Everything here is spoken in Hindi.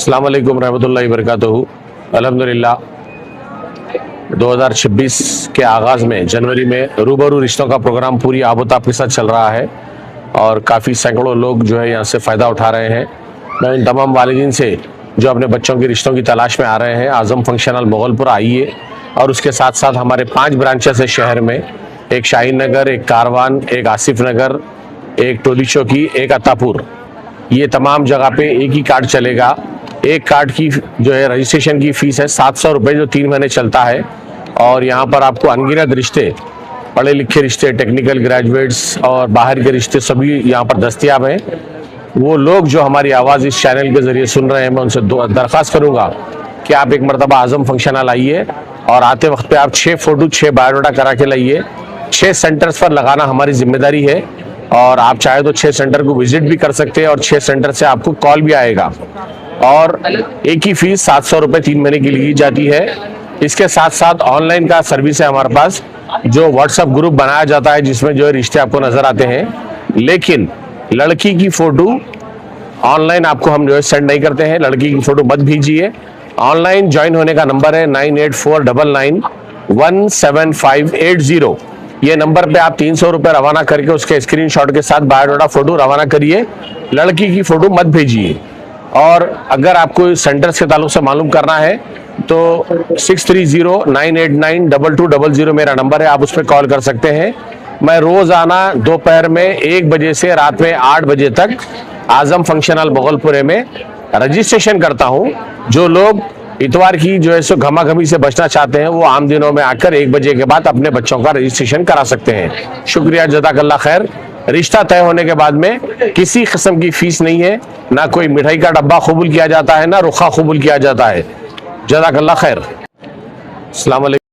अस्सलाम वालेकुम रहमतुल्लाहि वबरकातुहू। अल्हम्दुलिल्लाह 2026 के आगाज़ में जनवरी में रूबरू रिश्तों का प्रोग्राम पूरी आबोताब के साथ चल रहा है और काफ़ी सैकड़ों लोग जो है यहाँ से फ़ायदा उठा रहे हैं। मैं इन तमाम वालिदीन से जो अपने बच्चों के रिश्तों की तलाश में आ रहे हैं, आज़म फंक्शन हॉल मोगलपुर आइए। और उसके साथ साथ हमारे 5 ब्रांचेस है शहर में, एक शाहीन नगर, एक कारवान, एक आसिफ नगर, एक टोली चौकी, एक अतापुर। ये तमाम जगह पे एक ही कार्ड चलेगा। एक कार्ड की जो है रजिस्ट्रेशन की फ़ीस है 700 रुपये, जो 3 महीने चलता है। और यहाँ पर आपको अनगिनत रिश्ते, पढ़े लिखे रिश्ते, टेक्निकल ग्रेजुएट्स और बाहर के रिश्ते सभी यहाँ पर दस्तयाब हैं। वो लोग जो हमारी आवाज़ इस चैनल के ज़रिए सुन रहे हैं, मैं उनसे दरख्वास्त करूँगा कि आप एक मरतबा आज़म फंक्शन हॉल आइए और आते वक्त पे आप 6 फ़ोटो 6 बायोडाटा करा के लाइए। 6 सेंटर्स पर लगाना हमारी जिम्मेदारी है और आप चाहे तो 6 सेंटर को विजिट भी कर सकते हैं और 6 सेंटर से आपको कॉल भी आएगा। और एक ही फीस 700 रुपये 3 महीने की ली जाती है। इसके साथ साथ ऑनलाइन का सर्विस है हमारे पास, जो व्हाट्सएप ग्रुप बनाया जाता है जिसमें जो है रिश्ते आपको नजर आते हैं। लेकिन लड़की की फोटो ऑनलाइन आपको हम जो है सेंड नहीं करते हैं। लड़की की फोटो मत भेजिए। ऑनलाइन ज्वाइन होने का नंबर है 9849917580। ये नंबर पे आप 300 रुपये रवाना करके उसके स्क्रीनशॉट के साथ बायोडाटा फोटो रवाना करिए। लड़की की फोटो मत भेजिए। और अगर आपको सेंटर्स के ताल्लुक से मालूम करना है तो 6309892200 मेरा नंबर है, आप उस पर कॉल कर सकते हैं। मैं रोजाना दोपहर में 1 बजे से रात में 8 बजे तक आज़म फंक्शन हॉल मोगलपुरे में रजिस्ट्रेशन करता हूं। जो लोग इतवार की जो है सो घमाघमी से बचना चाहते हैं, वो आम दिनों में आकर 1 बजे के बाद अपने बच्चों का रजिस्ट्रेशन करा सकते हैं। शुक्रिया, जज़ाकल्लाह खैर। रिश्ता तय होने के बाद में किसी किस्म की फीस नहीं है, ना कोई मिठाई का डब्बा कबूल किया जाता है, ना रुखा कबूल किया जाता है। जज़ाकल्लाह खैर। अस्सलाम वालेकुम।